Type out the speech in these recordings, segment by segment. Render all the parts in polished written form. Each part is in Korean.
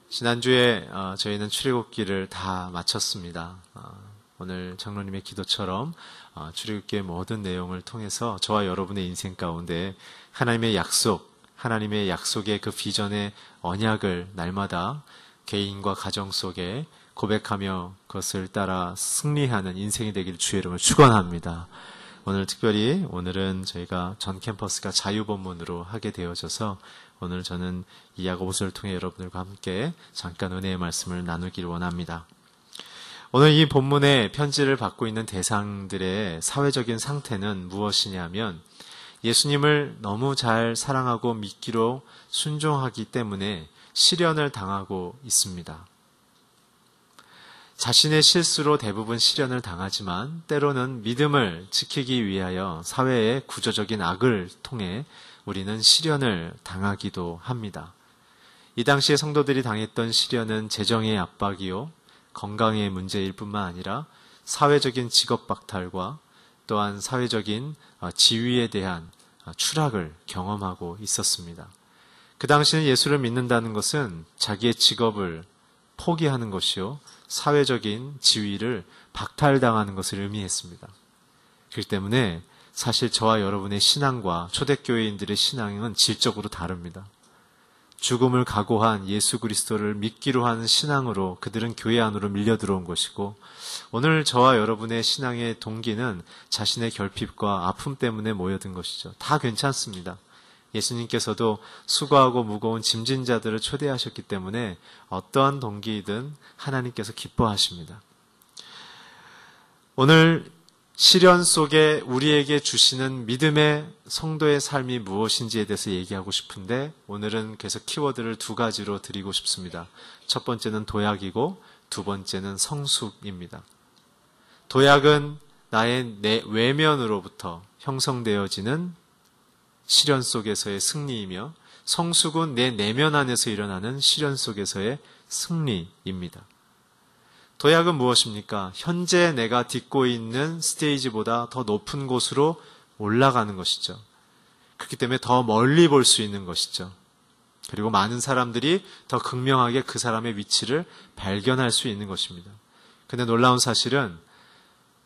지난주에 저희는 출애굽기를 다 마쳤습니다. 오늘 장로님의 기도처럼 출애굽기의 모든 내용을 통해서 저와 여러분의 인생 가운데 하나님의 약속의 그 비전의 언약을 날마다 개인과 가정 속에 고백하며 그것을 따라 승리하는 인생이 되기를 주의 이름으로 축원합니다. 오늘은 저희가 전 캠퍼스가 자유본문으로 하게 되어져서 오늘 저는 이 야고보서를 통해 여러분들과 함께 잠깐 은혜의 말씀을 나누기를 원합니다. 오늘 이 본문의 편지를 받고 있는 대상들의 사회적인 상태는 무엇이냐면 예수님을 너무 잘 사랑하고 믿기로 순종하기 때문에 시련을 당하고 있습니다. 자신의 실수로 대부분 시련을 당하지만 때로는 믿음을 지키기 위하여 사회의 구조적인 악을 통해 우리는 시련을 당하기도 합니다. 이 당시에 성도들이 당했던 시련은 재정의 압박이요, 건강의 문제일 뿐만 아니라 사회적인 직업 박탈과 또한 사회적인 지위에 대한 추락을 경험하고 있었습니다. 그 당시는 예수를 믿는다는 것은 자기의 직업을 포기하는 것이요, 사회적인 지위를 박탈당하는 것을 의미했습니다. 그렇기 때문에 사실 저와 여러분의 신앙과 초대교회인들의 신앙은 질적으로 다릅니다. 죽음을 각오한 예수 그리스도를 믿기로 하는 신앙으로 그들은 교회 안으로 밀려 들어온 것이고, 오늘 저와 여러분의 신앙의 동기는 자신의 결핍과 아픔 때문에 모여든 것이죠. 다 괜찮습니다. 예수님께서도 수고하고 무거운 짐진 자들을 초대하셨기 때문에 어떠한 동기이든 하나님께서 기뻐하십니다. 오늘 시련 속에 우리에게 주시는 믿음의 성도의 삶이 무엇인지에 대해서 얘기하고 싶은데, 오늘은 계속 키워드를 두 가지로 드리고 싶습니다. 첫 번째는 도약이고 두 번째는 성숙입니다. 도약은 나의 외면으로부터 형성되어지는 시련 속에서의 승리이며, 성숙은 내 내면 안에서 일어나는 시련 속에서의 승리입니다. 도약은 무엇입니까? 현재 내가 딛고 있는 스테이지보다 더 높은 곳으로 올라가는 것이죠. 그렇기 때문에 더 멀리 볼 수 있는 것이죠. 그리고 많은 사람들이 더 극명하게 그 사람의 위치를 발견할 수 있는 것입니다. 근데 놀라운 사실은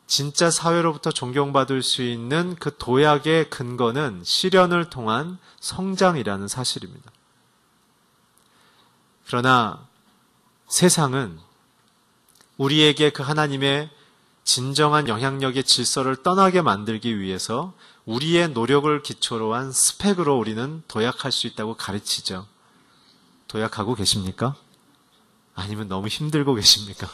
진짜 사회로부터 존경받을 수 있는 그 도약의 근거는 시련을 통한 성장이라는 사실입니다. 그러나 세상은 우리에게 그 하나님의 진정한 영향력의 질서를 떠나게 만들기 위해서 우리의 노력을 기초로 한 스펙으로 우리는 도약할 수 있다고 가르치죠. 도약하고 계십니까? 아니면 너무 힘들고 계십니까?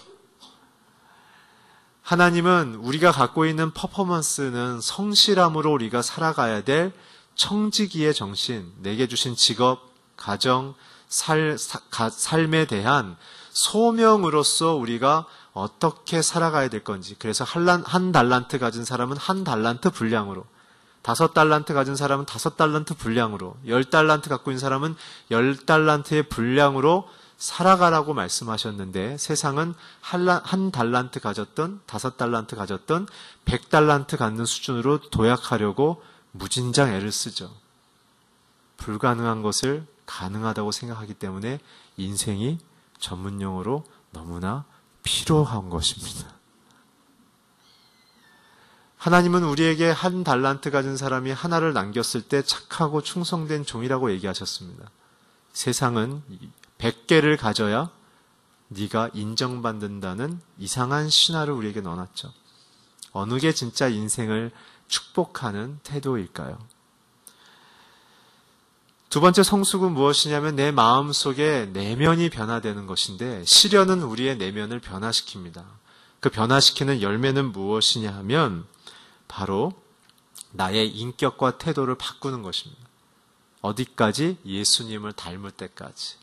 하나님은 우리가 갖고 있는 퍼포먼스는 성실함으로 우리가 살아가야 될 청지기의 정신, 내게 주신 직업, 가정, 삶에 대한 소명으로서 우리가 어떻게 살아가야 될 건지. 그래서 한 달란트 가진 사람은 한 달란트 분량으로, 5달란트 가진 사람은 5달란트 분량으로, 10달란트 갖고 있는 사람은 10달란트의 분량으로 살아가라고 말씀하셨는데, 세상은 한 달란트 가졌던 5달란트 가졌던 100달란트 갖는 수준으로 도약하려고 무진장 애를 쓰죠. 불가능한 것을 가능하다고 생각하기 때문에 인생이 전문용어로 너무나 필요한 것입니다. 하나님은 우리에게 한 달란트 가진 사람이 하나를 남겼을 때 착하고 충성된 종이라고 얘기하셨습니다. 세상은 100개를 가져야 네가 인정받는다는 이상한 신화를 우리에게 넣어놨죠. 어느 게 진짜 인생을 축복하는 태도일까요? 두 번째 성숙은 무엇이냐면 내 마음속에 내면이 변화되는 것인데, 시련은 우리의 내면을 변화시킵니다. 그 변화시키는 열매는 무엇이냐 하면 바로 나의 인격과 태도를 바꾸는 것입니다. 어디까지? 예수님을 닮을 때까지.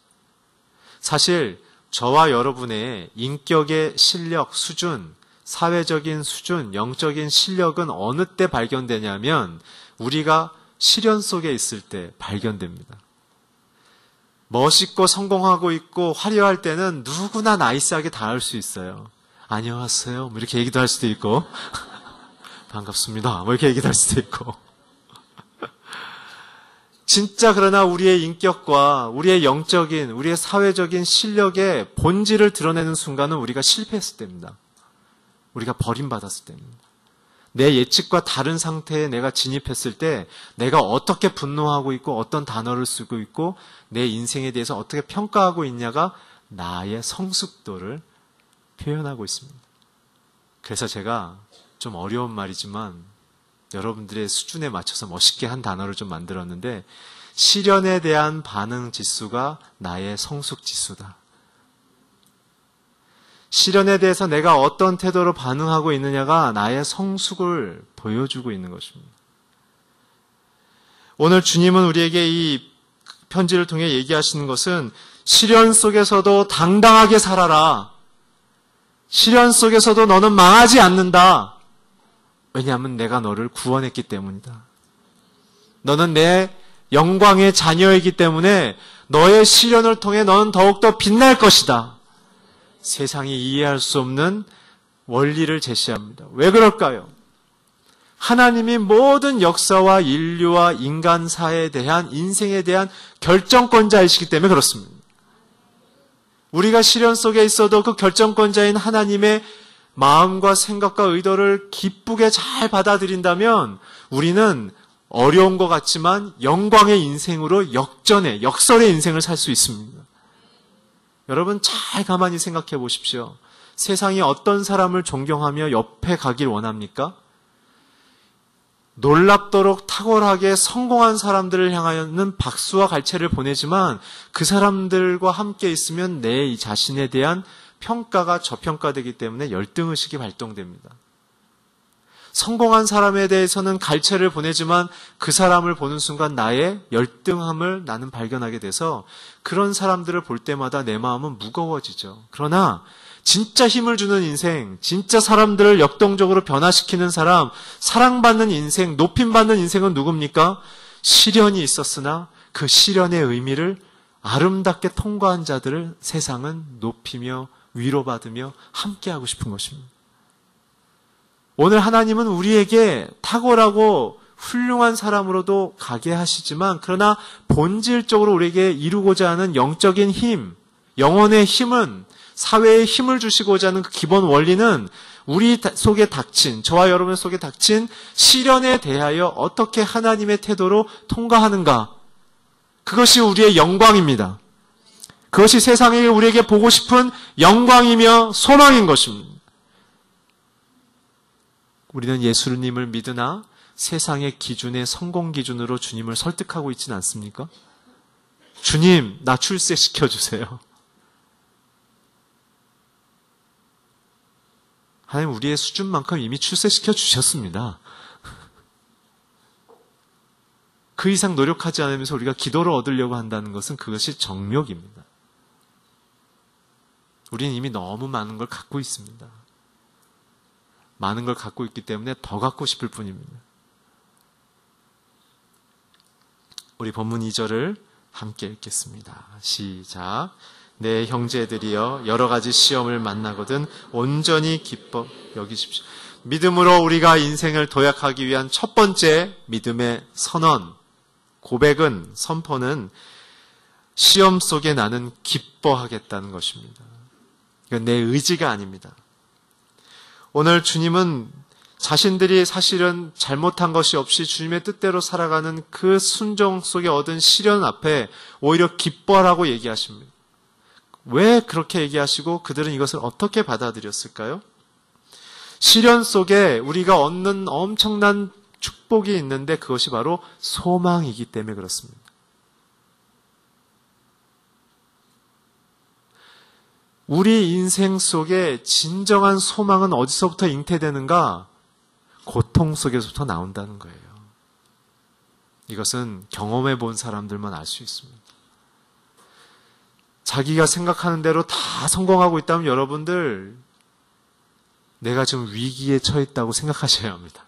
사실 저와 여러분의 인격의 실력, 수준, 사회적인 수준, 영적인 실력은 어느 때 발견되냐면 우리가 시련 속에 있을 때 발견됩니다. 멋있고 성공하고 있고 화려할 때는 누구나 나이스하게 다 할 수 있어요. 안녕하세요, 뭐 이렇게 얘기도 할 수도 있고 반갑습니다, 뭐 이렇게 얘기도 할 수도 있고 진짜 그러나 우리의 인격과 우리의 영적인, 우리의 사회적인 실력의 본질을 드러내는 순간은 우리가 실패했을 때입니다. 우리가 버림받았을 때입니다. 내 예측과 다른 상태에 내가 진입했을 때 내가 어떻게 분노하고 있고 어떤 단어를 쓰고 있고 내 인생에 대해서 어떻게 평가하고 있냐가 나의 성숙도를 표현하고 있습니다. 그래서 제가 좀 어려운 말이지만 여러분들의 수준에 맞춰서 멋있게 한 단어를 좀 만들었는데 시련에 대한 반응 지수가 나의 성숙 지수다. 시련에 대해서 내가 어떤 태도로 반응하고 있느냐가 나의 성숙을 보여주고 있는 것입니다. 오늘 주님은 우리에게 이 편지를 통해 얘기하시는 것은 시련 속에서도 당당하게 살아라. 시련 속에서도 너는 망하지 않는다. 왜냐하면 내가 너를 구원했기 때문이다. 너는 내 영광의 자녀이기 때문에 너의 시련을 통해 너는 더욱더 빛날 것이다. 세상이 이해할 수 없는 원리를 제시합니다. 왜 그럴까요? 하나님이 모든 역사와 인류와 인간사에 대한 인생에 대한 결정권자이시기 때문에 그렇습니다. 우리가 시련 속에 있어도 그 결정권자인 하나님의 마음과 생각과 의도를 기쁘게 잘 받아들인다면 우리는 어려운 것 같지만 영광의 인생으로 역설의 인생을 살 수 있습니다. 여러분 잘 가만히 생각해 보십시오. 세상이 어떤 사람을 존경하며 옆에 가길 원합니까? 놀랍도록 탁월하게 성공한 사람들을 향하여는 박수와 갈채를 보내지만 그 사람들과 함께 있으면 내 자신에 대한 평가가 저평가되기 때문에 열등의식이 발동됩니다. 성공한 사람에 대해서는 갈채를 보내지만 그 사람을 보는 순간 나의 열등함을 나는 발견하게 돼서 그런 사람들을 볼 때마다 내 마음은 무거워지죠. 그러나 진짜 힘을 주는 인생, 진짜 사람들을 역동적으로 변화시키는 사람, 사랑받는 인생, 높임받는 인생은 누굽니까? 시련이 있었으나 그 시련의 의미를 아름답게 통과한 자들을 세상은 높이며 위로받으며 함께하고 싶은 것입니다. 오늘 하나님은 우리에게 탁월하고 훌륭한 사람으로도 가게 하시지만 그러나 본질적으로 우리에게 이루고자 하는 영적인 힘, 영혼의 힘은 사회에 힘을 주시고자 하는 그 기본 원리는 우리 속에 닥친, 저와 여러분 속에 닥친 시련에 대하여 어떻게 하나님의 태도로 통과하는가. 그것이 우리의 영광입니다. 그것이 세상에 우리에게 보고 싶은 영광이며 소망인 것입니다. 우리는 예수님을 믿으나 세상의 기준의 성공 기준으로 주님을 설득하고 있지는 않습니까? 주님, 나 출세시켜주세요. 하나님 우리의 수준만큼 이미 출세시켜 주셨습니다. 그 이상 노력하지 않으면서 우리가 기도를 얻으려고 한다는 것은 그것이 정욕입니다. 우리는 이미 너무 많은 걸 갖고 있습니다. 많은 걸 갖고 있기 때문에 더 갖고 싶을 뿐입니다. 우리 본문 2절을 함께 읽겠습니다. 시작. 내 형제들이여 여러 가지 시험을 만나거든 온전히 기뻐 여기십시오. 믿음으로 우리가 인생을 도약하기 위한 첫 번째 믿음의 선언, 고백은, 선포는 시험 속에 나는 기뻐하겠다는 것입니다. 이건 내 의지가 아닙니다. 오늘 주님은 자신들이 사실은 잘못한 것이 없이 주님의 뜻대로 살아가는 그 순종 속에 얻은 시련 앞에 오히려 기뻐하라고 얘기하십니다. 왜 그렇게 얘기하시고 그들은 이것을 어떻게 받아들였을까요? 시련 속에 우리가 얻는 엄청난 축복이 있는데 그것이 바로 소망이기 때문에 그렇습니다. 우리 인생 속에 진정한 소망은 어디서부터 잉태되는가? 고통 속에서부터 나온다는 거예요. 이것은 경험해 본 사람들만 알 수 있습니다. 자기가 생각하는 대로 다 성공하고 있다면 여러분들 내가 지금 위기에 처했다고 생각하셔야 합니다.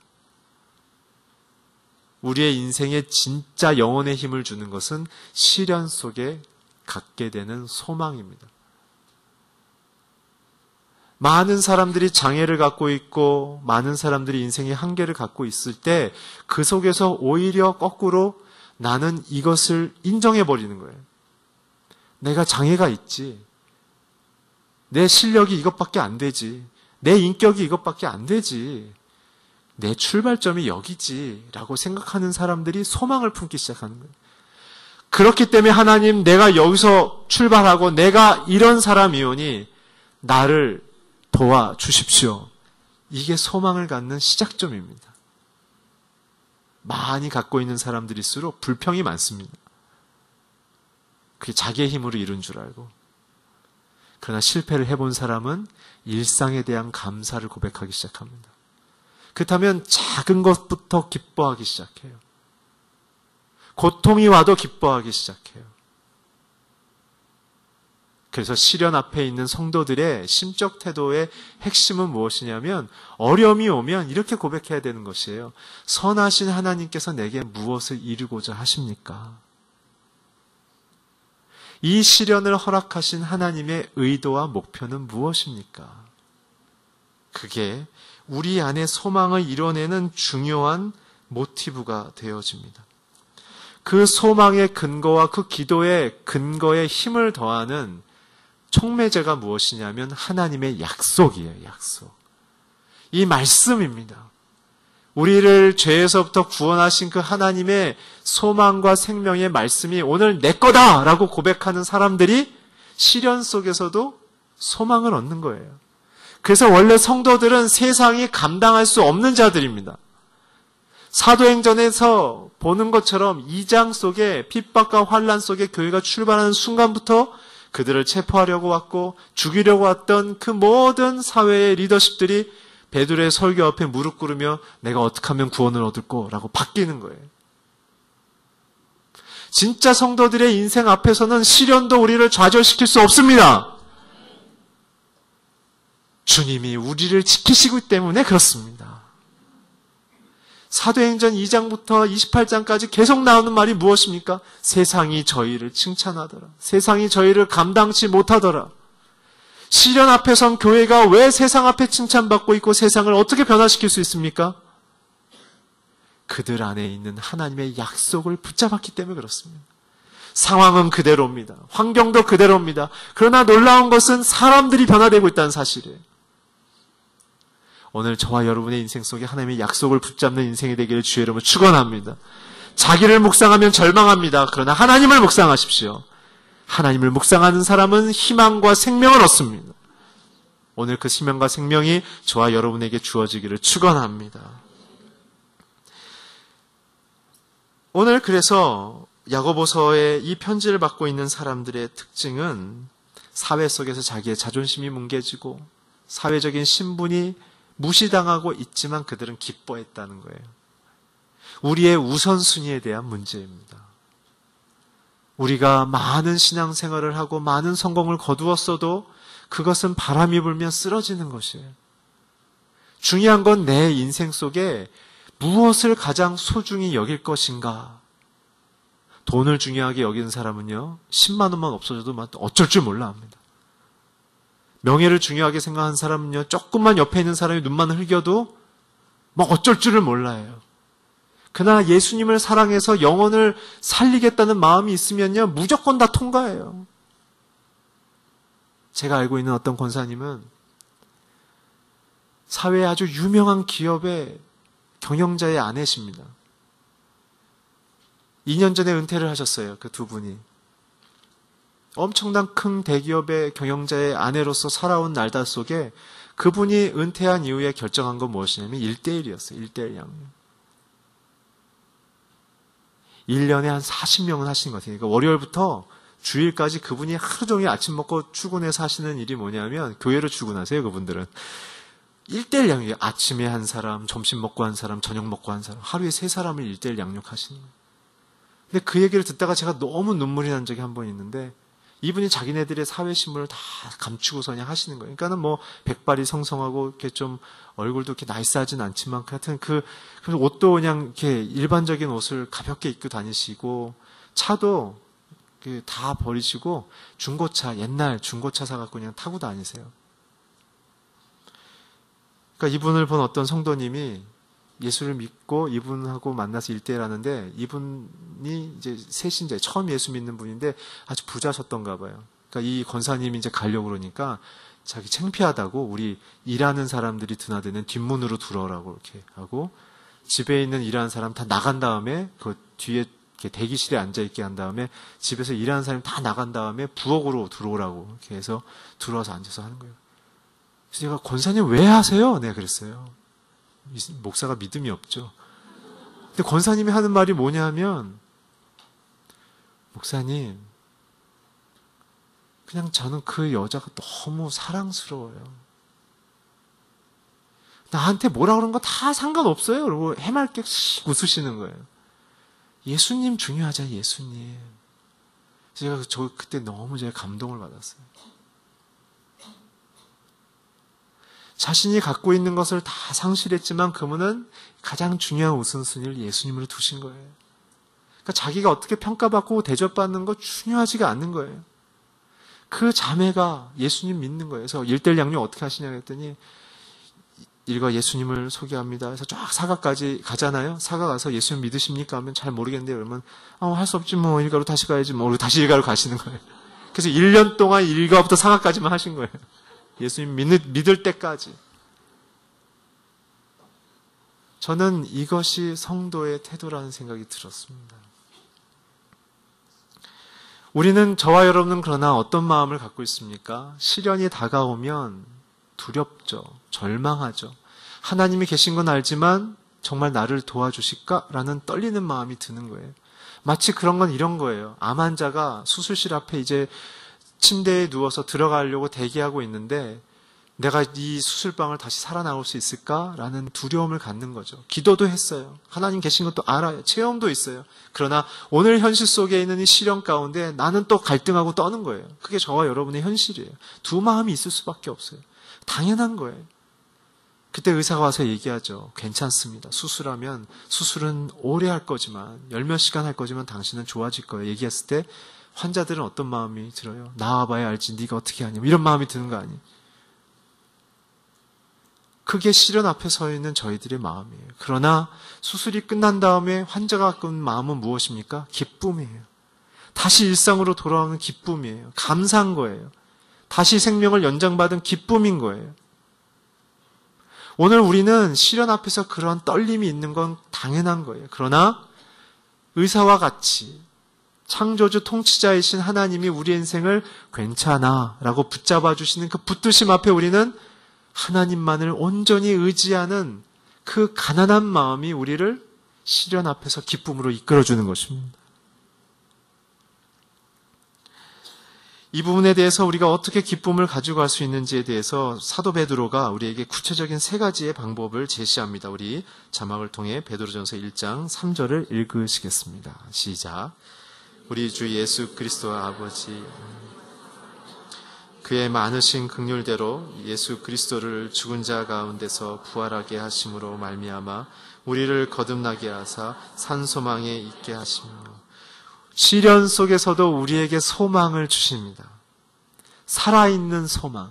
우리의 인생에 진짜 영혼의 힘을 주는 것은 시련 속에 갖게 되는 소망입니다. 많은 사람들이 장애를 갖고 있고 많은 사람들이 인생의 한계를 갖고 있을 때 그 속에서 오히려 거꾸로 나는 이것을 인정해버리는 거예요. 내가 장애가 있지. 내 실력이 이것밖에 안 되지. 내 인격이 이것밖에 안 되지. 내 출발점이 여기지. 라고 생각하는 사람들이 소망을 품기 시작하는 거예요. 그렇기 때문에 하나님, 내가 여기서 출발하고 내가 이런 사람이오니 나를 도와주십시오. 이게 소망을 갖는 시작점입니다. 많이 갖고 있는 사람들일수록 불평이 많습니다. 그게 자기의 힘으로 이룬 줄 알고. 그러나 실패를 해본 사람은 일상에 대한 감사를 고백하기 시작합니다. 그렇다면 작은 것부터 기뻐하기 시작해요. 고통이 와도 기뻐하기 시작해요. 그래서 시련 앞에 있는 성도들의 심적 태도의 핵심은 무엇이냐면 어려움이 오면 이렇게 고백해야 되는 것이에요. 선하신 하나님께서 내게 무엇을 이루고자 하십니까? 이 시련을 허락하신 하나님의 의도와 목표는 무엇입니까? 그게 우리 안에 소망을 이뤄내는 중요한 모티브가 되어집니다. 그 소망의 근거와 그 기도의 근거에 힘을 더하는 촉매제가 무엇이냐면 하나님의 약속이에요. 약속. 이 말씀입니다. 우리를 죄에서부터 구원하신 그 하나님의 소망과 생명의 말씀이 오늘 내 거다라고 고백하는 사람들이 시련 속에서도 소망을 얻는 거예요. 그래서 원래 성도들은 세상이 감당할 수 없는 자들입니다. 사도행전에서 보는 것처럼 2장 속에 핍박과 환난 속에 교회가 출발하는 순간부터 그들을 체포하려고 왔고 죽이려고 왔던 그 모든 사회의 리더십들이 베드로의 설교 앞에 무릎 꿇으며 내가 어떻게 하면 구원을 얻을꼬? 라고 바뀌는 거예요. 진짜 성도들의 인생 앞에서는 시련도 우리를 좌절시킬 수 없습니다. 주님이 우리를 지키시기 때문에 그렇습니다. 사도행전 2장부터 28장까지 계속 나오는 말이 무엇입니까? 세상이 저희를 칭찬하더라. 세상이 저희를 감당치 못하더라. 시련 앞에선 교회가 왜 세상 앞에 칭찬받고 있고 세상을 어떻게 변화시킬 수 있습니까? 그들 안에 있는 하나님의 약속을 붙잡았기 때문에 그렇습니다. 상황은 그대로입니다. 환경도 그대로입니다. 그러나 놀라운 것은 사람들이 변화되고 있다는 사실이에요. 오늘 저와 여러분의 인생 속에 하나님의 약속을 붙잡는 인생이 되기를 주의 이름으로 축원합니다. 자기를 묵상하면 절망합니다. 그러나 하나님을 묵상하십시오. 하나님을 묵상하는 사람은 희망과 생명을 얻습니다. 오늘 그 희망과 생명이 저와 여러분에게 주어지기를 축원합니다. 오늘 그래서 야고보서의 이 편지를 받고 있는 사람들의 특징은 사회 속에서 자기의 자존심이 뭉개지고 사회적인 신분이 무시당하고 있지만 그들은 기뻐했다는 거예요. 우리의 우선순위에 대한 문제입니다. 우리가 많은 신앙생활을 하고 많은 성공을 거두었어도 그것은 바람이 불면 쓰러지는 것이에요. 중요한 건 내 인생 속에 무엇을 가장 소중히 여길 것인가. 돈을 중요하게 여기는 사람은요, 10만 원만 없어져도 어쩔 줄 몰라 합니다. 명예를 중요하게 생각하는 사람은요, 조금만 옆에 있는 사람이 눈만 흘겨도 어쩔 줄을 몰라요. 그러나 예수님을 사랑해서 영혼을 살리겠다는 마음이 있으면요, 무조건 다 통과해요. 제가 알고 있는 어떤 권사님은 사회에 아주 유명한 기업의 경영자의 아내십니다. 2년 전에 은퇴를 하셨어요. 그 두 분이. 엄청난 큰 대기업의 경영자의 아내로서 살아온 날들 속에 그분이 은퇴한 이후에 결정한 건 무엇이냐면 1:1이었어요. 1:1 양육. 1년에 한 40명은 하시는 것 같아요. 그러니까 월요일부터 주일까지 그분이 하루 종일 아침 먹고 출근해서 하시는 일이 뭐냐면 교회로 출근하세요. 그분들은. 1:1 양육이에요. 아침에 한 사람, 점심 먹고 한 사람, 저녁 먹고 한 사람. 하루에 3사람을 1:1 양육하시는 거예요. 근데 그 얘기를 듣다가 제가 너무 눈물이 난 적이 한 번 있는데 이분이 자기네들의 사회신분을 다 감추고서 그냥 하시는 거예요. 그러니까는 백발이 성성하고 이렇게 좀 얼굴도 이렇게 나이스하진 않지만 하여튼 그 옷도 그냥 이렇게 일반적인 옷을 가볍게 입고 다니시고 차도 다 버리시고 중고차, 옛날 중고차 사갖고 그냥 타고 다니세요. 그러니까 이분을 본 어떤 성도님이 예수를 믿고 이분하고 만나서 일대일 하는데, 이분이 이제 새신자, 처음 예수 믿는 분인데 아주 부자셨던가 봐요. 그러니까 이 권사님이 이제 가려고 그러니까 자기 창피하다고 우리 일하는 사람들이 드나드는 뒷문으로 들어오라고 이렇게 하고, 집에 있는 일하는 사람 다 나간 다음에 그 뒤에 이렇게 대기실에 앉아있게 한 다음에 집에서 일하는 사람이 다 나간 다음에 부엌으로 들어오라고 이렇게 해서 들어와서 앉아서 하는 거예요. 그래서 제가 권사님 왜 하세요? 내가 그랬어요. 목사가 믿음이 없죠. 근데 권사님이 하는 말이 뭐냐 하면, 목사님, 그냥 저는 그 여자가 너무 사랑스러워요. 나한테 뭐라 그런 거 다 상관없어요. 그러고 해맑게 웃으시는 거예요. 예수님 중요하죠, 예수님. 제가 그때 너무 제가 감동을 받았어요. 자신이 갖고 있는 것을 다 상실했지만 그분은 가장 중요한 우선순위를 예수님으로 두신 거예요. 그러니까 자기가 어떻게 평가받고 대접받는 거 중요하지가 않는 거예요. 그 자매가 예수님 믿는 거예요. 그래서 일대일 양육 어떻게 하시냐 했더니, 일과 예수님을 소개합니다. 그래서 쫙 사가까지 가잖아요. 사가 가서 예수님 믿으십니까? 하면 잘 모르겠는데, 그러면 할 수 없지 뭐, 일가로 다시 가야지 뭐, 다시 일가로 가시는 거예요. 그래서 1년 동안 일가부터 사가까지만 하신 거예요. 예수님 믿을 때까지. 저는 이것이 성도의 태도라는 생각이 들었습니다. 우리는, 저와 여러분은 그러나 어떤 마음을 갖고 있습니까? 시련이 다가오면 두렵죠. 절망하죠. 하나님이 계신 건 알지만 정말 나를 도와주실까라는 떨리는 마음이 드는 거예요. 마치 그런 건 이런 거예요. 암 환자가 수술실 앞에 이제 침대에 누워서 들어가려고 대기하고 있는데, 내가 이 수술방을 다시 살아나올 수 있을까라는 두려움을 갖는 거죠. 기도도 했어요. 하나님 계신 것도 알아요. 체험도 있어요. 그러나 오늘 현실 속에 있는 이 시련 가운데 나는 또 갈등하고 떠는 거예요. 그게 저와 여러분의 현실이에요. 두 마음이 있을 수밖에 없어요. 당연한 거예요. 그때 의사가 와서 얘기하죠. 괜찮습니다. 수술은 오래 할 거지만, 10몇 시간 할 거지만 당신은 좋아질 거예요. 얘기했을 때 환자들은 어떤 마음이 들어요? 나와봐야 알지 네가 어떻게 하냐, 이런 마음이 드는 거 아니에요? 그게 시련 앞에 서 있는 저희들의 마음이에요. 그러나 수술이 끝난 다음에 환자가 갖고 있는 마음은 무엇입니까? 기쁨이에요. 다시 일상으로 돌아오는 기쁨이에요. 감사한 거예요. 다시 생명을 연장받은 기쁨인 거예요. 오늘 우리는 시련 앞에서 그런 떨림이 있는 건 당연한 거예요. 그러나 의사와 같이 창조주 통치자이신 하나님이 우리 인생을 괜찮아 라고 붙잡아 주시는 그 붙드심 앞에 우리는 하나님만을 온전히 의지하는 그 가난한 마음이 우리를 시련 앞에서 기쁨으로 이끌어주는 것입니다. 이 부분에 대해서 우리가 어떻게 기쁨을 가지고 갈 수 있는지에 대해서 사도 베드로가 우리에게 구체적인 3가지의 방법을 제시합니다. 우리 자막을 통해 베드로전서 1장 3절을 읽으시겠습니다. 시작. 우리 주 예수 그리스도와 아버지, 그의 많으신 긍휼대로 예수 그리스도를 죽은 자 가운데서 부활하게 하심으로 말미암아 우리를 거듭나게 하사 산 소망에 있게 하시며, 시련 속에서도 우리에게 소망을 주십니다. 살아있는 소망.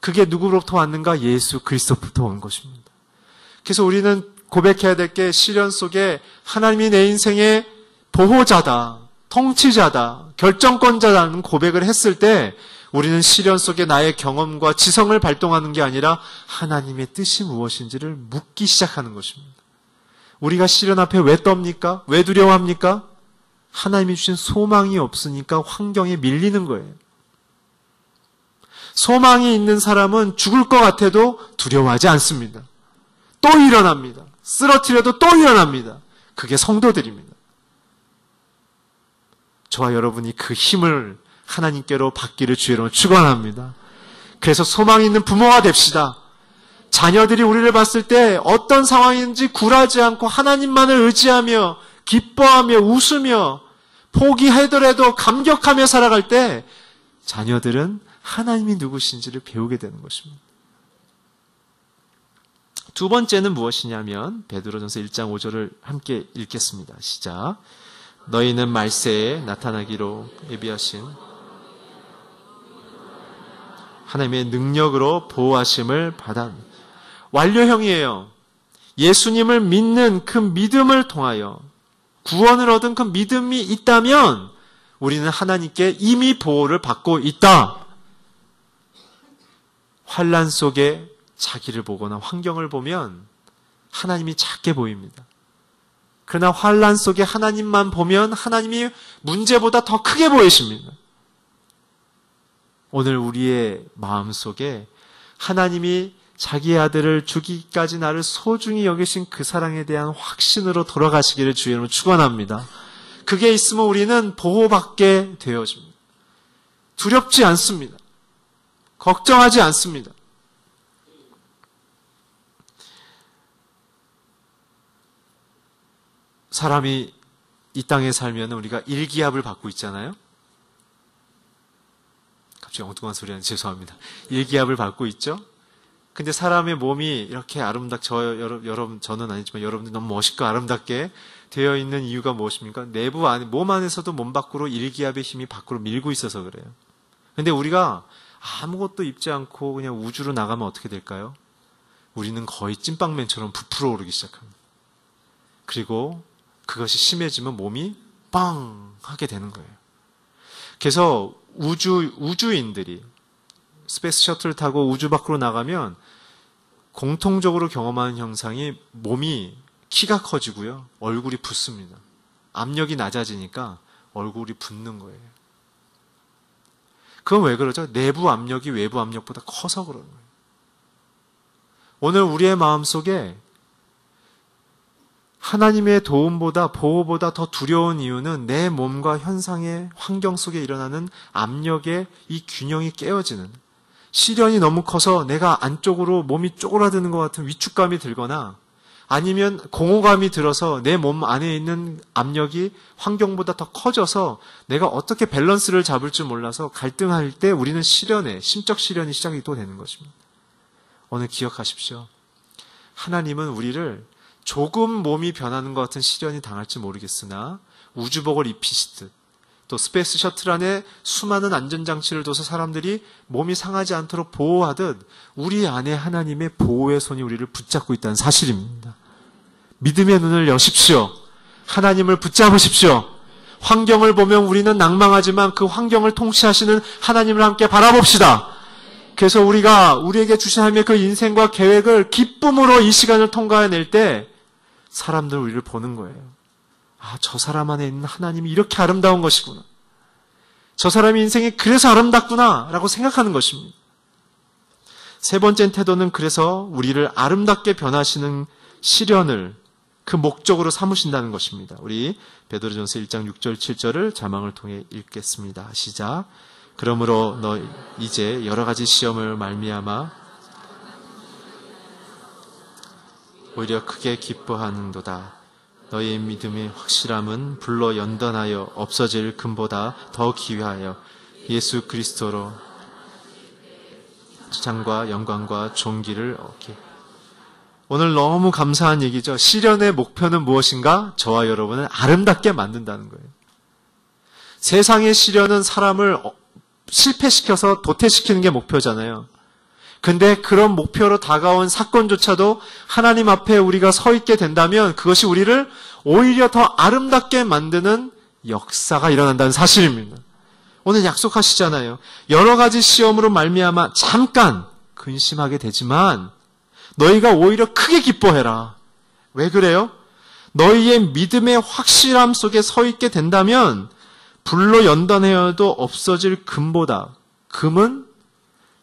그게 누구로부터 왔는가? 예수 그리스도부터 온 것입니다. 그래서 우리는 고백해야 될 게, 시련 속에 하나님이 내 인생의 보호자다, 통치자다, 결정권자라는 고백을 했을 때 우리는 시련 속에 나의 경험과 지성을 발동하는 게 아니라 하나님의 뜻이 무엇인지를 묻기 시작하는 것입니다. 우리가 시련 앞에 왜 떱니까? 왜 두려워합니까? 하나님이 주신 소망이 없으니까 환경에 밀리는 거예요. 소망이 있는 사람은 죽을 것 같아도 두려워하지 않습니다. 또 일어납니다. 쓰러뜨려도 또 일어납니다. 그게 성도들입니다. 저와 여러분이 그 힘을 하나님께로 받기를 주의로 축원합니다. 그래서 소망이 있는 부모가 됩시다. 자녀들이 우리를 봤을 때 어떤 상황인지 굴하지 않고 하나님만을 의지하며 기뻐하며 웃으며 포기하더라도 감격하며 살아갈 때 자녀들은 하나님이 누구신지를 배우게 되는 것입니다. 두 번째는 무엇이냐면 베드로전서 1장 5절을 함께 읽겠습니다. 시작. 너희는 말세에 나타나기로 예비하신 하나님의 능력으로 보호하심을 받아. 완료형이에요. 예수님을 믿는 그 믿음을 통하여 구원을 얻은 그 믿음이 있다면 우리는 하나님께 이미 보호를 받고 있다. 환난 속에 자기를 보거나 환경을 보면 하나님이 작게 보입니다. 그러나 환난 속에 하나님만 보면 하나님이 문제보다 더 크게 보이십니다. 오늘 우리의 마음속에 하나님이 자기의 아들을 주기까지 나를 소중히 여기신 그 사랑에 대한 확신으로 돌아가시기를 주의 이름으로 축원합니다. 그게 있으면 우리는 보호받게 되어집니다. 두렵지 않습니다. 걱정하지 않습니다. 사람이 이 땅에 살면 우리가 일기압을 받고 있잖아요. 갑자기 엉뚱한 소리 하는 죄송합니다. 일기압을 받고 있죠. 근데 사람의 몸이 이렇게 저는 아니지만 여러분들 너무 멋있고 아름답게 되어 있는 이유가 무엇입니까? 내부 안에, 몸 안에서도 몸 밖으로 일기압의 힘이 밖으로 밀고 있어서 그래요. 근데 우리가 아무것도 입지 않고 그냥 우주로 나가면 어떻게 될까요? 우리는 거의 찐빵맨처럼 부풀어 오르기 시작합니다. 그리고 그것이 심해지면 몸이 빵 하게 되는 거예요. 그래서 우주인들이 스페이스 셔틀 타고 우주 밖으로 나가면 공통적으로 경험하는 현상이 몸이 키가 커지고요. 얼굴이 붓습니다. 압력이 낮아지니까 얼굴이 붓는 거예요. 그건 왜 그러죠? 내부 압력이 외부 압력보다 커서 그러는 거예요. 오늘 우리의 마음속에 하나님의 도움보다 보호보다 더 두려운 이유는 내 몸과 현상의 환경 속에 일어나는 압력의 이 균형이 깨어지는, 시련이 너무 커서 내가 안쪽으로 몸이 쪼그라드는 것 같은 위축감이 들거나 아니면 공허감이 들어서 내 몸 안에 있는 압력이 환경보다 더 커져서 내가 어떻게 밸런스를 잡을 줄 몰라서 갈등할 때 우리는 심적 시련이 시작이 또 되는 것입니다. 오늘 기억하십시오. 하나님은 우리를 조금 몸이 변하는 것 같은 시련이 당할지 모르겠으나 우주복을 입히시듯 또 스페이스 셔틀 안에 수많은 안전장치를 둬서 사람들이 몸이 상하지 않도록 보호하듯 우리 안에 하나님의 보호의 손이 우리를 붙잡고 있다는 사실입니다. 믿음의 눈을 여십시오. 하나님을 붙잡으십시오. 환경을 보면 우리는 낭망하지만 그 환경을 통치하시는 하나님을 함께 바라봅시다. 그래서 우리에게 주신 하나님의 그 인생과 계획을 기쁨으로 이 시간을 통과해낼 때 사람들 우리를 보는 거예요. 아, 저 사람 안에 있는 하나님이 이렇게 아름다운 것이구나. 저 사람의 인생이 그래서 아름답구나 라고 생각하는 것입니다. 세 번째 태도는 그래서 우리를 아름답게 변하시는 시련을 그 목적으로 삼으신다는 것입니다. 우리 베드로전서 1장 6절 7절을 자막을 통해 읽겠습니다. 시작. 그러므로 너 이제 여러 가지 시험을 말미암아 오히려 크게 기뻐하는도다. 너희의 믿음의 확실함은 불로 연단하여 없어질 금보다 더 귀하여 예수 그리스도로 찬양과 영광과 존귀를 얻게. 오늘 너무 감사한 얘기죠. 시련의 목표는 무엇인가? 저와 여러분을 아름답게 만든다는 거예요. 세상의 시련은 사람을 실패시켜서 도태시키는 게 목표잖아요. 근데 그런 목표로 다가온 사건조차도 하나님 앞에 우리가 서 있게 된다면 그것이 우리를 오히려 더 아름답게 만드는 역사가 일어난다는 사실입니다. 오늘 약속하시잖아요. 여러 가지 시험으로 말미암아 잠깐 근심하게 되지만 너희가 오히려 크게 기뻐해라. 왜 그래요? 너희의 믿음의 확실함 속에 서 있게 된다면 불로 연단하여도 없어질 금보다, 금은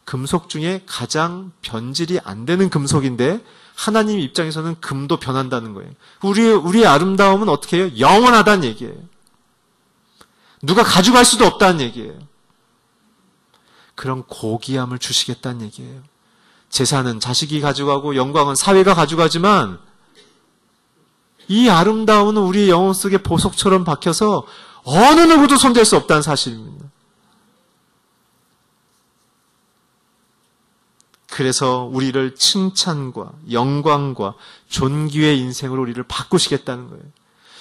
금속 중에 가장 변질이 안 되는 금속인데 하나님 입장에서는 금도 변한다는 거예요. 우리의 아름다움은 어떻게 해요? 영원하다는 얘기예요. 누가 가져갈 수도 없다는 얘기예요. 그런 고귀함을 주시겠다는 얘기예요. 재산은 자식이 가져가고 영광은 사회가 가져가지만 이 아름다움은 우리 영혼 속에 보석처럼 박혀서 어느 누구도 손댈 수 없다는 사실입니다. 그래서 우리를 칭찬과 영광과 존귀의 인생으로 우리를 바꾸시겠다는 거예요.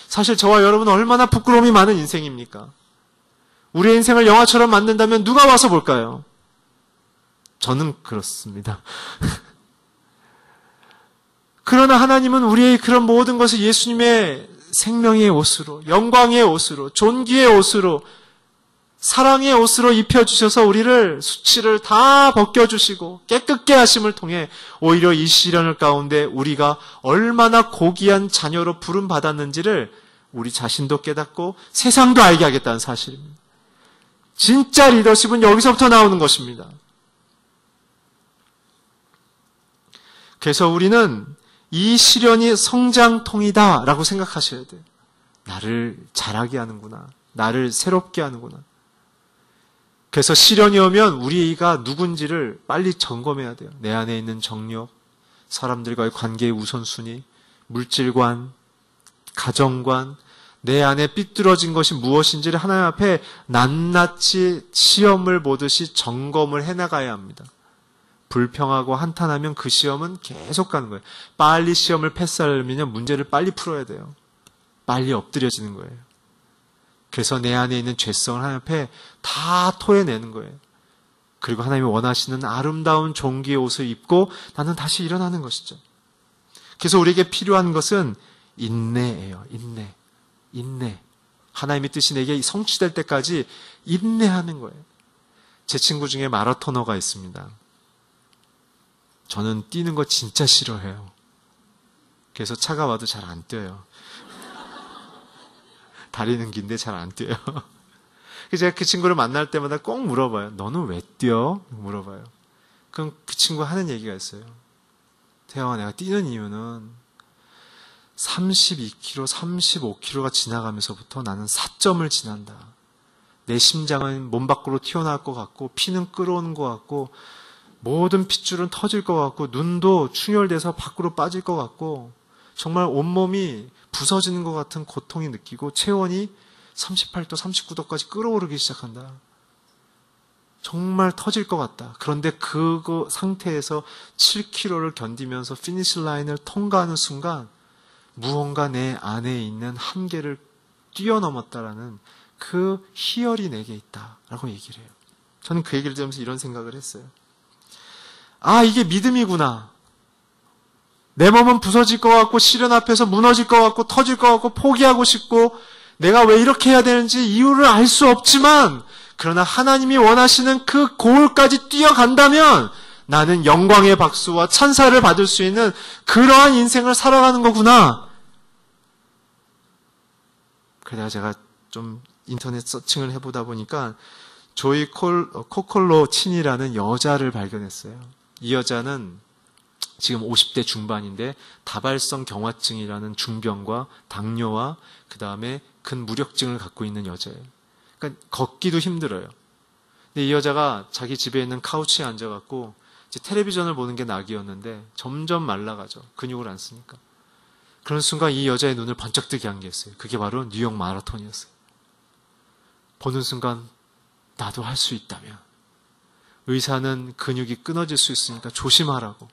사실 저와 여러분은 얼마나 부끄러움이 많은 인생입니까? 우리의 인생을 영화처럼 만든다면 누가 와서 볼까요? 저는 그렇습니다. 그러나 하나님은 우리의 그런 모든 것을 예수님의 생명의 옷으로, 영광의 옷으로, 존귀의 옷으로, 사랑의 옷으로 입혀주셔서 우리를 수치를 다 벗겨주시고 깨끗게 하심을 통해 오히려 이 시련 가운데 우리가 얼마나 고귀한 자녀로 부름받았는지를 우리 자신도 깨닫고 세상도 알게 하겠다는 사실입니다. 진짜 리더십은 여기서부터 나오는 것입니다. 그래서 우리는 이 시련이 성장통이다 라고 생각하셔야 돼요. 나를 자라게 하는구나. 나를 새롭게 하는구나. 그래서 시련이 오면 우리가 누군지를 빨리 점검해야 돼요. 내 안에 있는 정력, 사람들과의 관계의 우선순위, 물질관, 가정관, 내 안에 삐뚤어진 것이 무엇인지를 하나님 앞에 낱낱이 시험을 보듯이 점검을 해나가야 합니다. 불평하고 한탄하면 그 시험은 계속 가는 거예요. 빨리 시험을 패스하려면 문제를 빨리 풀어야 돼요. 빨리 엎드려지는 거예요. 그래서 내 안에 있는 죄성을 하나님 앞에 다 토해내는 거예요. 그리고 하나님이 원하시는 아름다운 종기의 옷을 입고 나는 다시 일어나는 것이죠. 그래서 우리에게 필요한 것은 인내예요. 인내. 하나님의 뜻이 내게 성취될 때까지 인내하는 거예요. 제 친구 중에 마라토너가 있습니다. 저는 뛰는 거 진짜 싫어해요. 그래서 차가 와도 잘 안 뛰어요. 다리는 긴데 잘 안 뛰어요. 그래서 제가 그 친구를 만날 때마다 꼭 물어봐요. 너는 왜 뛰어? 물어봐요. 그럼 그 친구가 하는 얘기가 있어요. 태영아, 내가 뛰는 이유는 32km, 35km가 지나가면서부터 나는 4점을 지난다. 내 심장은 몸 밖으로 튀어나올 것 같고 피는 끓어오는 것 같고 모든 핏줄은 터질 것 같고 눈도 충혈돼서 밖으로 빠질 것 같고 정말 온몸이 부서지는 것 같은 고통이 느끼고 체온이 38도, 39도까지 끓어오르기 시작한다. 정말 터질 것 같다. 그런데 그 상태에서 7km를 견디면서 피니시 라인을 통과하는 순간 무언가 내 안에 있는 한계를 뛰어넘었다라는 그 희열이 내게 있다라고 얘기를 해요. 저는 그 얘기를 들으면서 이런 생각을 했어요. 아, 이게 믿음이구나. 내 몸은 부서질 것 같고 시련 앞에서 무너질 것 같고 터질 것 같고 포기하고 싶고 내가 왜 이렇게 해야 되는지 이유를 알 수 없지만 그러나 하나님이 원하시는 그 고을까지 뛰어간다면 나는 영광의 박수와 찬사를 받을 수 있는 그러한 인생을 살아가는 거구나. 그래야 제가 좀 인터넷 서칭을 해보다 보니까 조이 코콜로 친이라는 여자를 발견했어요. 이 여자는 지금 50대 중반인데 다발성 경화증이라는 중병과 당뇨와 그 다음에 근무력증을 갖고 있는 여자예요. 그러니까 걷기도 힘들어요. 근데 이 여자가 자기 집에 있는 카우치에 앉아갖고 이제 텔레비전을 보는 게 낙이었는데 점점 말라가죠. 근육을 안 쓰니까. 그런 순간 이 여자의 눈을 번쩍 뜨게 한 게 있어요. 그게 바로 뉴욕 마라톤이었어요. 보는 순간 나도 할 수 있다면 의사는 근육이 끊어질 수 있으니까 조심하라고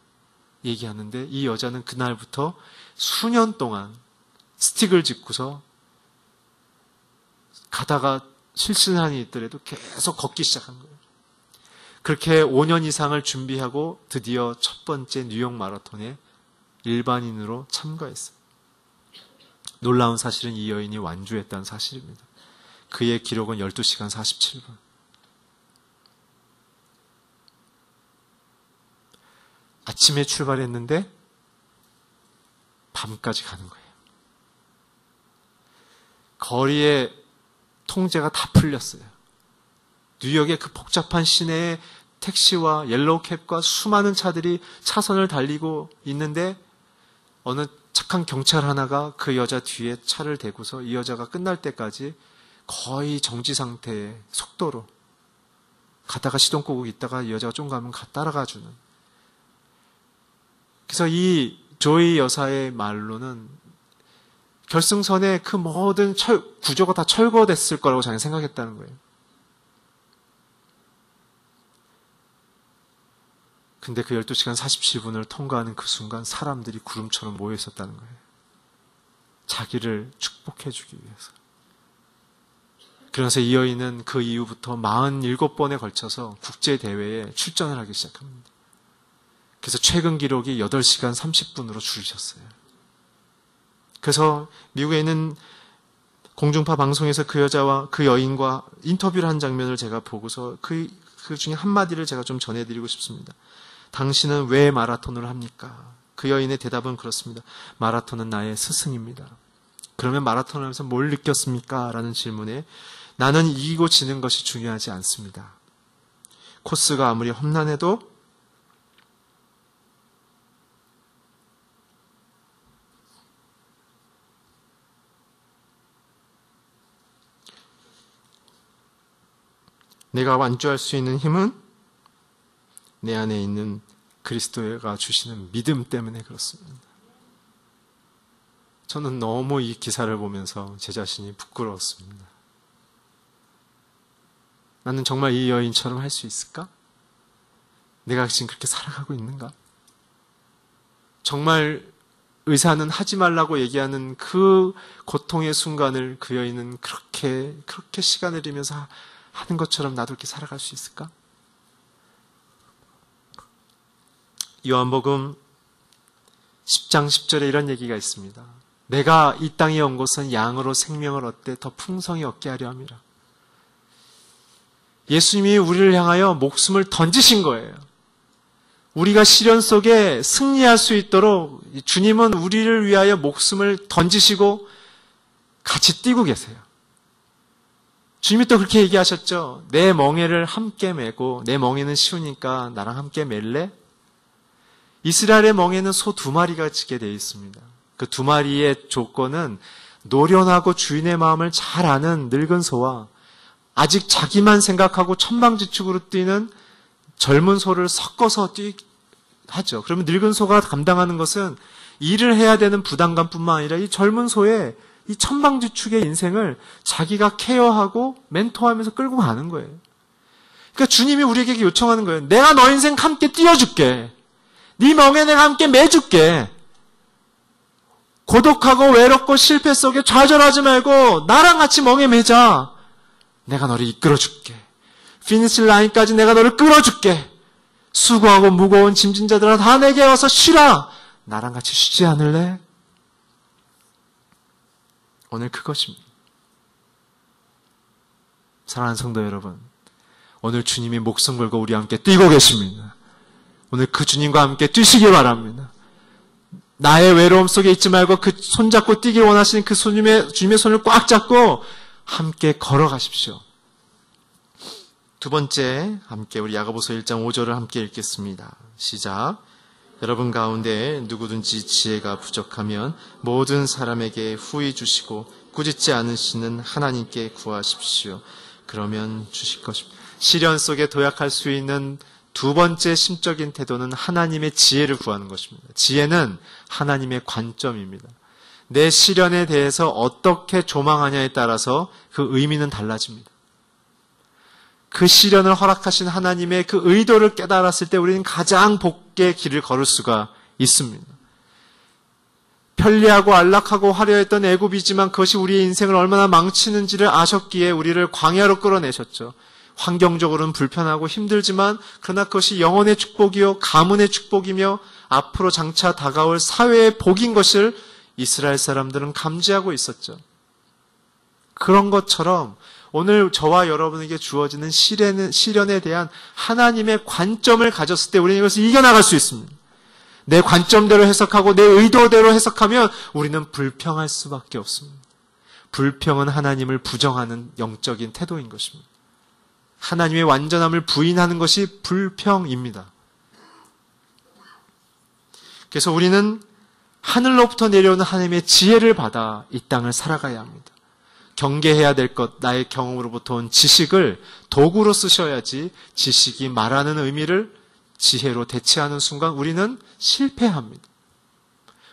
얘기하는데 이 여자는 그날부터 수년 동안 스틱을 짚고서 가다가 실신한이 있더라도 계속 걷기 시작한 거예요. 그렇게 5년 이상을 준비하고 드디어 첫 번째 뉴욕 마라톤에 일반인으로 참가했어요. 놀라운 사실은 이 여인이 완주했다는 사실입니다. 그의 기록은 12시간 47분. 아침에 출발했는데 밤까지 가는 거예요. 거리에 통제가 다 풀렸어요. 뉴욕의 그 복잡한 시내에 택시와 옐로우캡과 수많은 차들이 차선을 달리고 있는데 어느 착한 경찰 하나가 그 여자 뒤에 차를 대고서 이 여자가 끝날 때까지 거의 정지 상태의 속도로 가다가 시동 끄고 있다가 이 여자가 좀 가면 따라가 주는. 그래서 이 조이 여사의 말로는 결승선에 그 모든 구조가 다 철거됐을 거라고 자기는 생각했다는 거예요. 근데 그 12시간 47분을 통과하는 그 순간 사람들이 구름처럼 모여 있었다는 거예요. 자기를 축복해 주기 위해서. 그래서 이 여인은 그 이후부터 47번에 걸쳐서 국제대회에 출전을 하기 시작합니다. 그래서 최근 기록이 8시간 30분으로 줄이셨어요. 그래서 미국에 있는 공중파 방송에서 그 여자와 그 여인과 인터뷰를 한 장면을 제가 보고서 그 중에 한마디를 제가 좀 전해드리고 싶습니다. 당신은 왜 마라톤을 합니까? 그 여인의 대답은 그렇습니다. 마라톤은 나의 스승입니다. 그러면 마라톤을 하면서 뭘 느꼈습니까? 라는 질문에 나는 이기고 지는 것이 중요하지 않습니다. 코스가 아무리 험난해도 내가 완주할 수 있는 힘은 내 안에 있는 그리스도가 주시는 믿음 때문에 그렇습니다. 저는 너무 이 기사를 보면서 제 자신이 부끄러웠습니다. 나는 정말 이 여인처럼 할 수 있을까? 내가 지금 그렇게 살아가고 있는가? 정말 의사는 하지 말라고 얘기하는 그 고통의 순간을 그 여인은 그렇게 시간을 들이면서 하는 것처럼 나도 이렇게 살아갈 수 있을까? 요한복음 10장 10절에 이런 얘기가 있습니다. 내가 이 땅에 온 것은 양으로 생명을 얻되 더 풍성히 얻게 하려 함이라. 예수님이 우리를 향하여 목숨을 던지신 거예요. 우리가 시련 속에 승리할 수 있도록 주님은 우리를 위하여 목숨을 던지시고 같이 뛰고 계세요. 주님이 또 그렇게 얘기하셨죠. 내 멍에를 함께 메고, 내 멍에는 쉬우니까 나랑 함께 멜래? 이스라엘의 멍에는 소 2마리가 지게 되어 있습니다. 그 2마리의 조건은 노련하고 주인의 마음을 잘 아는 늙은 소와 아직 자기만 생각하고 천방지축으로 뛰는 젊은 소를 섞어서 하죠. 그러면 늙은 소가 감당하는 것은 일을 해야 되는 부담감뿐만 아니라 이 젊은 소의 이 천방지축의 인생을 자기가 케어하고 멘토하면서 끌고 가는 거예요. 그러니까 주님이 우리에게 요청하는 거예요. 내가 너 인생 함께 띄워줄게. 네 멍에 내가 함께 매줄게. 고독하고 외롭고 실패 속에 좌절하지 말고 나랑 같이 멍에 매자. 내가 너를 이끌어줄게. 피니시 라인까지 내가 너를 끌어줄게. 수고하고 무거운 짐진 자들아 다 내게 와서 쉬라. 나랑 같이 쉬지 않을래? 오늘 그것입니다. 사랑하는 성도 여러분, 오늘 주님이 목숨 걸고 우리와 함께 뛰고 계십니다. 오늘 그 주님과 함께 뛰시기 바랍니다. 나의 외로움 속에 있지 말고 그 손잡고 뛰기 원하시는 그 주님의 손을 꽉 잡고 함께 걸어가십시오. 두 번째, 함께 우리 야고보서 1장 5절을 함께 읽겠습니다. 시작. 여러분 가운데 누구든지 지혜가 부족하면 모든 사람에게 후히 주시고 꾸짖지 않으시는 하나님께 구하십시오. 그러면 주실 것입니다. 시련 속에 도약할 수 있는 두 번째 심적인 태도는 하나님의 지혜를 구하는 것입니다. 지혜는 하나님의 관점입니다. 내 시련에 대해서 어떻게 조망하냐에 따라서 그 의미는 달라집니다. 그 시련을 허락하신 하나님의 그 의도를 깨달았을 때 우리는 가장 복의 길을 걸을 수가 있습니다. 편리하고 안락하고 화려했던 애굽이지만 그것이 우리의 인생을 얼마나 망치는지를 아셨기에 우리를 광야로 끌어내셨죠. 환경적으로는 불편하고 힘들지만 그러나 그것이 영혼의 축복이요 가문의 축복이며 앞으로 장차 다가올 사회의 복인 것을 이스라엘 사람들은 감지하고 있었죠. 그런 것처럼 오늘 저와 여러분에게 주어지는 시련에 대한 하나님의 관점을 가졌을 때 우리는 이것을 이겨나갈 수 있습니다. 내 관점대로 해석하고 내 의도대로 해석하면 우리는 불평할 수밖에 없습니다. 불평은 하나님을 부정하는 영적인 태도인 것입니다. 하나님의 완전함을 부인하는 것이 불평입니다. 그래서 우리는 하늘로부터 내려오는 하나님의 지혜를 받아 이 땅을 살아가야 합니다. 경계해야 될 것, 나의 경험으로부터 온 지식을 도구로 쓰셔야지 지식이 말하는 의미를 지혜로 대체하는 순간 우리는 실패합니다.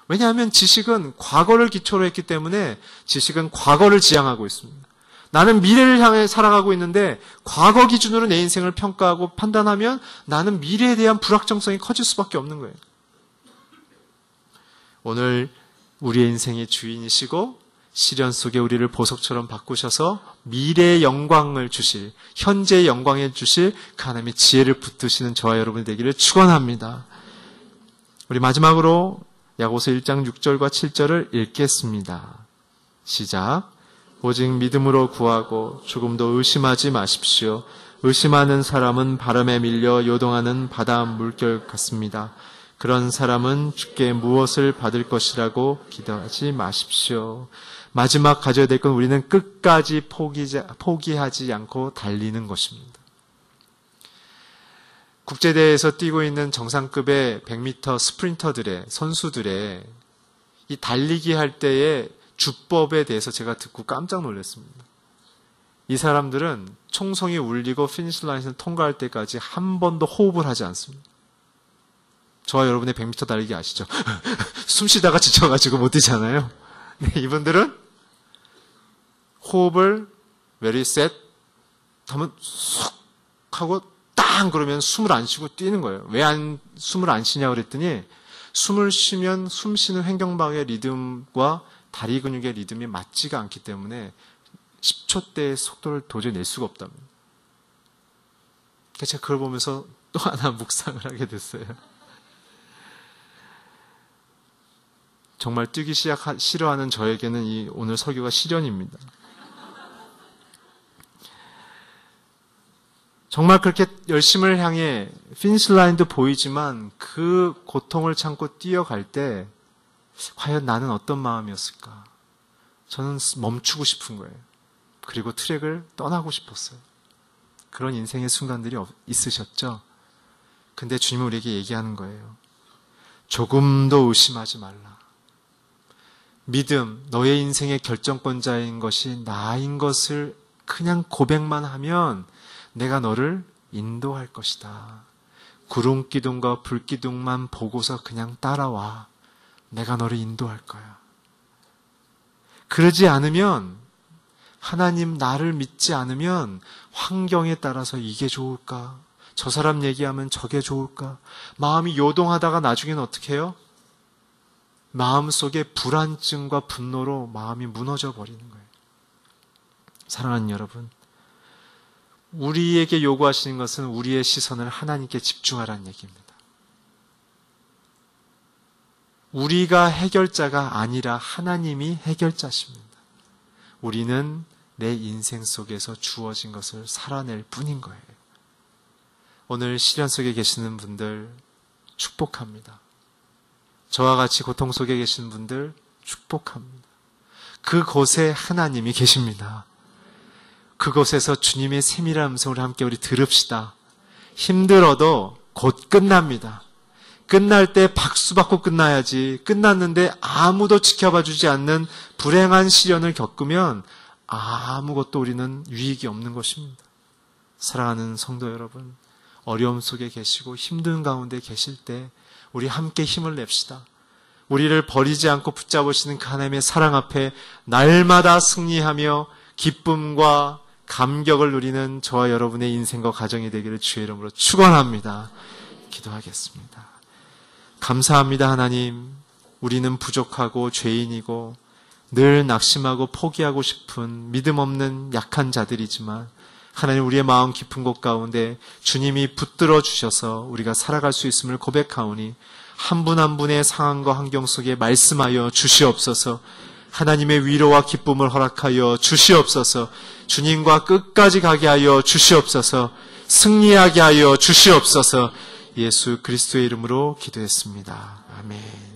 왜냐하면 지식은 과거를 기초로 했기 때문에 지식은 과거를 지향하고 있습니다. 나는 미래를 향해 살아가고 있는데 과거 기준으로 내 인생을 평가하고 판단하면 나는 미래에 대한 불확정성이 커질 수밖에 없는 거예요. 오늘 우리의 인생의 주인이시고 시련 속에 우리를 보석처럼 바꾸셔서 미래의 영광을 주실, 현재의 영광을 주실 그 하나님의 지혜를 붙드시는 저와 여러분이 되기를 축원합니다. 우리 마지막으로 야고보서 1장 6절과 7절을 읽겠습니다. 시작. 오직 믿음으로 구하고 조금도 의심하지 마십시오. 의심하는 사람은 바람에 밀려 요동하는 바다 물결 같습니다. 그런 사람은 주께 무엇을 받을 것이라고 기도하지 마십시오. 마지막 가져야 될 건 우리는 끝까지 포기하지 않고 달리는 것입니다. 국제대회에서 뛰고 있는 정상급의 100m 스프린터들의 선수들의 이 달리기 할 때의 주법에 대해서 제가 듣고 깜짝 놀랐습니다. 이 사람들은 총성이 울리고 피니시 라인을 통과할 때까지 한 번도 호흡을 하지 않습니다. 저와 여러분의 100m 달리기 아시죠? 숨 쉬다가 지쳐가지고 못 뛰잖아요. 네, 이분들은 호흡을 very set 하면 쑥 하고 땅 그러면 숨을 안 쉬고 뛰는 거예요. 왜 숨을 안 쉬냐고 그랬더니 숨을 쉬면 숨 쉬는 횡격막의 리듬과 다리 근육의 리듬이 맞지가 않기 때문에 10초대의 속도를 도저히 낼 수가 없답니다. 그래서 제가 그걸 보면서 또 하나 묵상을 하게 됐어요. 정말 뛰기 싫어하는 저에게는 이 오늘 설교가 시련입니다. 정말 그렇게 열심을 향해 피니시 라인도 보이지만 그 고통을 참고 뛰어갈 때 과연 나는 어떤 마음이었을까? 저는 멈추고 싶은 거예요. 그리고 트랙을 떠나고 싶었어요. 그런 인생의 순간들이 있으셨죠? 근데 주님은 우리에게 얘기하는 거예요. 조금도 의심하지 말라. 믿음, 너의 인생의 결정권자인 것이 나인 것을 그냥 고백만 하면 내가 너를 인도할 것이다. 구름 기둥과 불 기둥만 보고서 그냥 따라와. 내가 너를 인도할 거야. 그러지 않으면 하나님 나를 믿지 않으면 환경에 따라서 이게 좋을까? 저 사람 얘기하면 저게 좋을까? 마음이 요동하다가 나중에는 어떻게 해요? 마음속에 불안증과 분노로 마음이 무너져 버리는 거예요. 사랑하는 여러분, 우리에게 요구하시는 것은 우리의 시선을 하나님께 집중하라는 얘기입니다. 우리가 해결자가 아니라 하나님이 해결자십니다. 우리는 내 인생 속에서 주어진 것을 살아낼 뿐인 거예요. 오늘 시련 속에 계시는 분들 축복합니다. 저와 같이 고통 속에 계시는 분들 축복합니다. 그곳에 하나님이 계십니다. 그곳에서 주님의 세밀한 음성을 함께 우리 들읍시다. 힘들어도 곧 끝납니다. 끝날 때 박수 받고 끝나야지. 끝났는데 아무도 지켜봐 주지 않는 불행한 시련을 겪으면 아무것도 우리는 유익이 없는 것입니다. 사랑하는 성도 여러분, 어려움 속에 계시고 힘든 가운데 계실 때 우리 함께 힘을 냅시다. 우리를 버리지 않고 붙잡으시는 그 하나님의 사랑 앞에 날마다 승리하며 기쁨과 감격을 누리는 저와 여러분의 인생과 가정이 되기를 주의 이름으로 축원합니다. 기도하겠습니다. 감사합니다. 하나님, 우리는 부족하고 죄인이고 늘 낙심하고 포기하고 싶은 믿음 없는 약한 자들이지만 하나님, 우리의 마음 깊은 곳 가운데 주님이 붙들어 주셔서 우리가 살아갈 수 있음을 고백하오니 한 분 한 분의 상황과 환경 속에 말씀하여 주시옵소서. 하나님의 위로와 기쁨을 허락하여 주시옵소서. 주님과 끝까지 가게 하여 주시옵소서. 승리하게 하여 주시옵소서. 예수 그리스도의 이름으로 기도했습니다. 아멘.